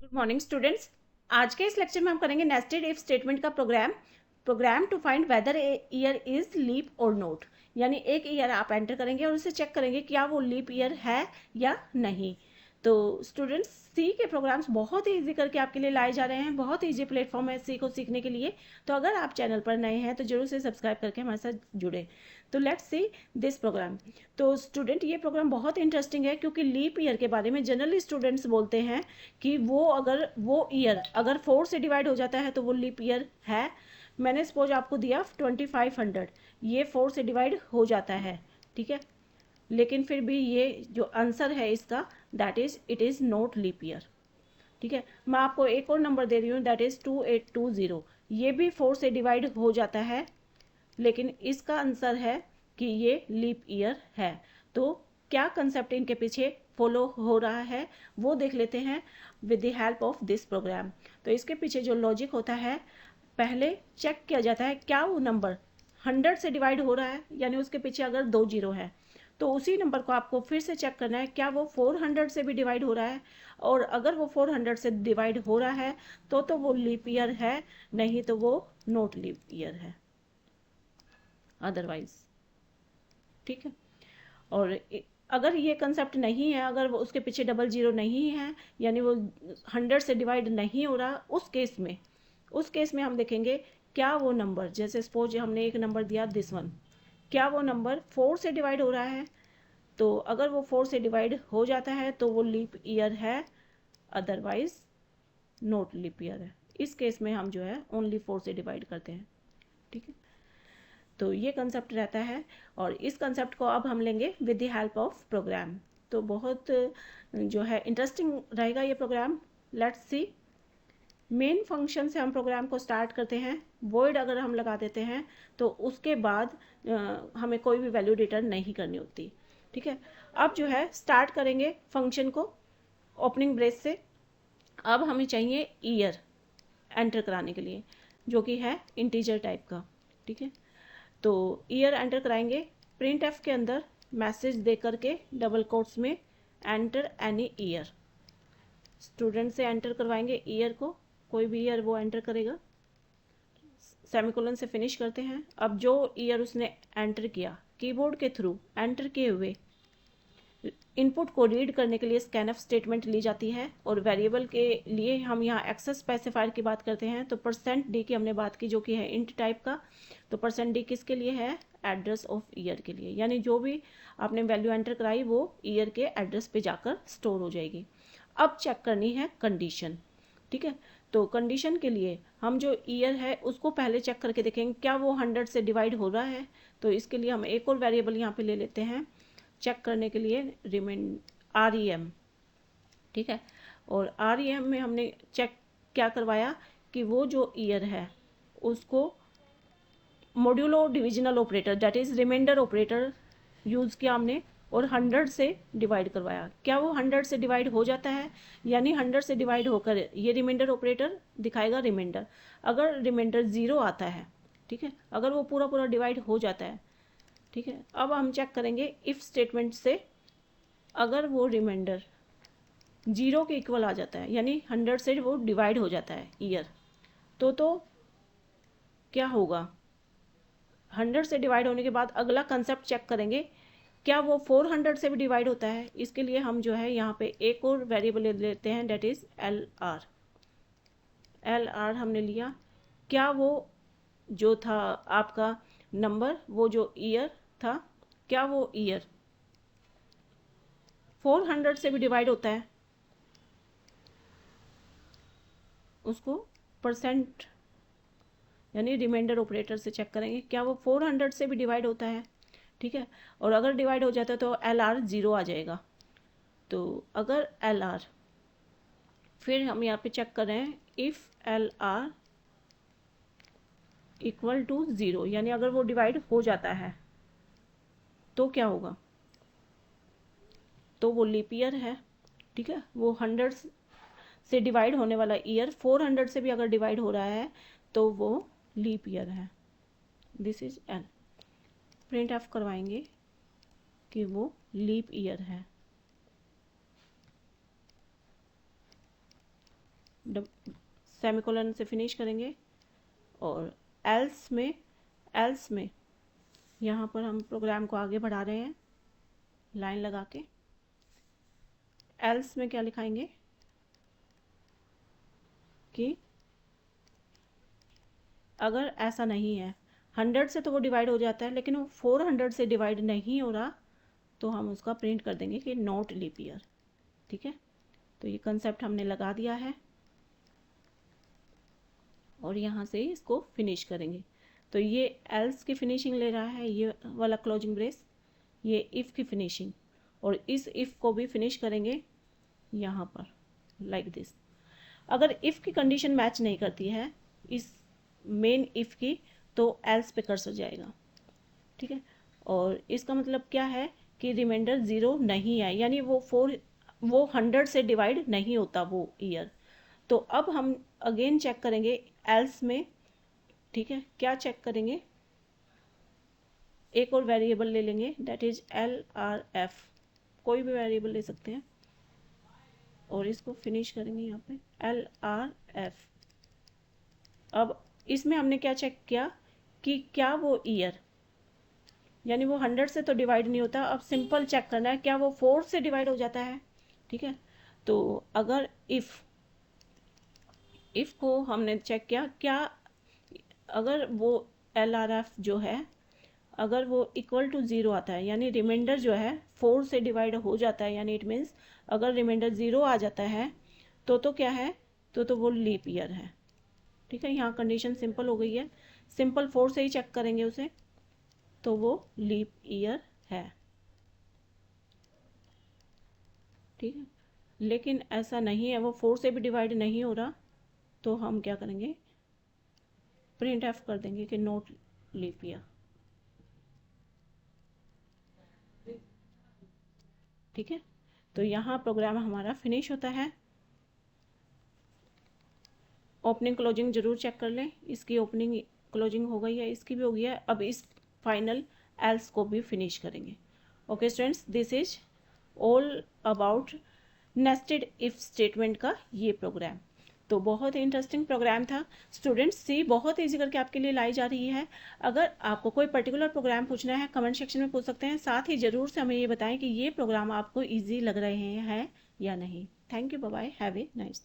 Good morning students. आज के इस लेक्चर में हम करेंगे नेस्टेड इफ स्टेटमेंट का program to find whether a year is leap or not. यानी एक ईयर आप एंटर करेंगे और उसे चेक करेंगे क्या वो लीप ईयर है या नहीं। तो स्टूडेंट्स, सी के प्रोग्राम्स बहुत ही ईजी करके आपके लिए लाए जा रहे हैं। बहुत ईजी प्लेटफॉर्म है सी को सीखने के लिए। तो अगर आप चैनल पर नए हैं तो जरूर से सब्सक्राइब करके हमारे साथ जुड़े। तो लेट्स सी दिस प्रोग्राम। तो स्टूडेंट, ये प्रोग्राम बहुत इंटरेस्टिंग है क्योंकि लीप ईयर के बारे में जनरली स्टूडेंट्स बोलते हैं कि वो ईयर अगर 4 से डिवाइड हो जाता है तो वो लीप ईयर है। मैंने सपोज आपको दिया 2500, ये 4 से डिवाइड हो जाता है, ठीक है। लेकिन फिर भी ये जो आंसर है इसका, that is it is not leap year, ठीक है। मैं आपको एक और नंबर दे रही हूँ, दैट इज़ 2820। ये भी 4 से डिवाइड हो जाता है, लेकिन इसका आंसर है कि ये लीप ईयर है। तो क्या कंसेप्ट इनके पीछे फॉलो हो रहा है वो देख लेते हैं with the help of this program. तो इसके पीछे जो लॉजिक होता है, पहले चेक किया जाता है क्या वो नंबर 100 से डिवाइड हो रहा है, यानी उसके पीछे अगर 2 जीरो है तो उसी नंबर को आपको फिर से चेक करना है क्या वो 400 से भी डिवाइड हो रहा है। और अगर वो 400 से डिवाइड हो रहा है तो वो लीप ईयर है, नहीं तो वो नॉट लीप ईयर है अदरवाइज, ठीक है। और अगर ये कंसेप्ट नहीं है, अगर वो उसके पीछे डबल जीरो नहीं है, यानी वो 100 से डिवाइड नहीं हो रहा, उस केस में हम देखेंगे क्या वो नंबर, जैसे सपोज हमने एक नंबर दिया दिस वन, क्या वो नंबर 4 से डिवाइड हो रहा है। तो अगर वो 4 से डिवाइड हो जाता है तो वो लीप ईयर है, अदरवाइज नॉट लीप ईयर है। इस केस में हम जो है ओनली 4 से डिवाइड करते हैं, ठीक है। तो ये कंसेप्ट रहता है और इस कंसेप्ट को अब हम लेंगे with the help of program. तो बहुत जो है इंटरेस्टिंग रहेगा ये program. Let's see. Main function से हम प्रोग्राम को स्टार्ट करते हैं। वॉइड अगर हम लगा देते हैं तो उसके बाद हमें कोई भी वैल्यू रिटर्न नहीं करनी होती, ठीक है। अब जो है स्टार्ट करेंगे फंक्शन को ओपनिंग ब्रेस से। अब हमें चाहिए ईयर एंटर कराने के लिए, जो कि है इंटीजर टाइप का, ठीक है। तो ईयर एंटर कराएंगे। प्रिंट एफ के अंदर मैसेज दे करके डबल कोट्स में एंटर एनी ईयर, स्टूडेंट से एंटर करवाएंगे ईयर को, कोई भी ईयर वो एंटर करेगा। सेमीकोलन से फिनिश करते हैं। अब जो ईयर उसने एंटर किया, कीबोर्ड के थ्रू एंटर किए हुए इनपुट को रीड करने के लिए स्कैनफ स्टेटमेंट ली जाती है। और वेरिएबल के लिए हम यहाँ एक्सेस स्पेसिफायर की बात करते हैं। तो %d की हमने बात की, जो कि है इंट टाइप का। तो %d किसके लिए है? एड्रेस ऑफ ईयर के लिए, यानी जो भी आपने वैल्यू एंटर कराई वो ईयर के एड्रेस पे जाकर स्टोर हो जाएगी। अब चेक करनी है कंडीशन, ठीक है। तो कंडीशन के लिए हम जो ईयर है उसको पहले चेक करके देखेंगे क्या वो 100 से डिवाइड हो रहा है। तो इसके लिए हम एक और वेरिएबल यहाँ पे ले लेते हैं चेक करने के लिए, REM, ठीक है। और REM में हमने चेक क्या करवाया कि वो जो ईयर है उसको modulo divisional operator, that is remainder operator use किया हमने और 100 से डिवाइड करवाया। क्या वो 100 से डिवाइड हो जाता है, यानी 100 से डिवाइड होकर ये रिमाइंडर ऑपरेटर दिखाएगा रिमाइंडर। अगर रिमाइंडर 0 आता है, ठीक है, अगर वो पूरा पूरा डिवाइड हो जाता है, ठीक है। अब हम चेक करेंगे इफ़ स्टेटमेंट से, अगर वो रिमाइंडर 0 के इक्वल आ जाता है, यानी 100 से वो डिवाइड हो जाता है ईयर, तो क्या होगा? 100 से डिवाइड होने के बाद अगला कंसेप्ट चेक करेंगे क्या वो 400 से भी डिवाइड होता है। इसके लिए हम जो है यहाँ पे एक और वेरिएबल ले लेते हैं, डेट इज़ LR हमने लिया। क्या वो जो था आपका नंबर, वो जो ईयर था, क्या वो ईयर 400 से भी डिवाइड होता है? उसको परसेंट यानी रिमाइंडर ऑपरेटर से चेक करेंगे क्या वो 400 से भी डिवाइड होता है, ठीक है। और अगर डिवाइड हो जाता है तो LR 0 आ जाएगा। तो अगर LR, फिर हम यहाँ पे चेक कर रहे हैं इफ़ LR इक्वल टू 0, यानी अगर वो डिवाइड हो जाता है तो क्या होगा? तो वो लीप ईयर है, ठीक है। वो 100 से डिवाइड होने वाला ईयर 400 से भी अगर डिवाइड हो रहा है तो वो लीप ईयर है। This is L। Print of करवाएंगे कि वो लीप ईयर है। सेमीकोलन से फिनिश करेंगे। और एल्स में यहाँ पर हम प्रोग्राम को आगे बढ़ा रहे हैं लाइन लगा के। एल्स में क्या लिखाएंगे कि अगर ऐसा नहीं है, 100 से तो वो डिवाइड हो जाता है, लेकिन वो 400 से डिवाइड नहीं हो रहा, तो हम उसका प्रिंट कर देंगे कि नॉट लीप ईयर। ठीक है, तो ये कंसेप्ट हमने लगा दिया है और यहाँ से इसको फिनिश करेंगे। तो ये एल्स की फिनिशिंग ले रहा है, ये वाला क्लोजिंग ब्रेस, ये इफ़ की फिनिशिंग, और इस इफ़ को भी फिनिश करेंगे यहाँ पर लाइक दिस। अगर इफ़ की कंडीशन मैच नहीं करती है इस मेन इफ़ की, तो एल्स पे कर्सर जाएगा। ठीक है, और इसका मतलब क्या है कि रिमाइंडर 0 नहीं है, यानी वो 100 से डिवाइड नहीं होता वो ईयर। तो अब हम अगेन चेक करेंगे एल्स में। ठीक है, क्या चेक करेंगे, एक और वेरिएबल ले लेंगे, दैट इज LRF, कोई भी वेरिएबल ले सकते हैं, और इसको फिनिश करेंगे यहाँ पे LRF। अब इसमें हमने क्या चेक किया कि क्या वो ईयर, यानी वो 100 से तो डिवाइड नहीं होता। अब सिंपल चेक करना है क्या वो 4 से डिवाइड हो जाता है। ठीक है, तो अगर इफ़ को हमने चेक किया, क्या अगर वो LRF जो है अगर वो इक्वल टू 0 आता है, यानी रिमाइंडर जो है 4 से डिवाइड हो जाता है, यानी इट मीन्स अगर रिमाइंडर 0 आ जाता है तो क्या है, तो वो लीप ईयर है। ठीक है, यहाँ कंडीशन सिंपल हो गई है, सिंपल 4 से ही चेक करेंगे उसे, तो वो लीप ईयर है। ठीक है, लेकिन ऐसा नहीं है, वो 4 से भी डिवाइड नहीं हो रहा, तो हम क्या करेंगे, प्रिंट एफ कर देंगे कि नॉट लीप ईयर। ठीक है, तो यहाँ प्रोग्राम हमारा फिनिश होता है। ओपनिंग क्लोजिंग जरूर चेक कर लें, इसकी ओपनिंग क्लोजिंग हो गई है, इसकी भी हो गई है। अब इस फाइनल एल्स को भी फिनिश करेंगे। Okay students, this is all about nested if statement का ये प्रोग्राम। तो बहुत ही इंटरेस्टिंग प्रोग्राम था स्टूडेंट्स, सी बहुत ईजी करके आपके लिए लाई जा रही है। अगर आपको कोई पर्टिकुलर प्रोग्राम पूछना है कमेंट सेक्शन में पूछ सकते हैं, साथ ही ज़रूर से हमें ये बताएं कि ये प्रोग्राम आपको ईजी लग रहे हैं या नहीं। Thank you, bye bye, have a nice day.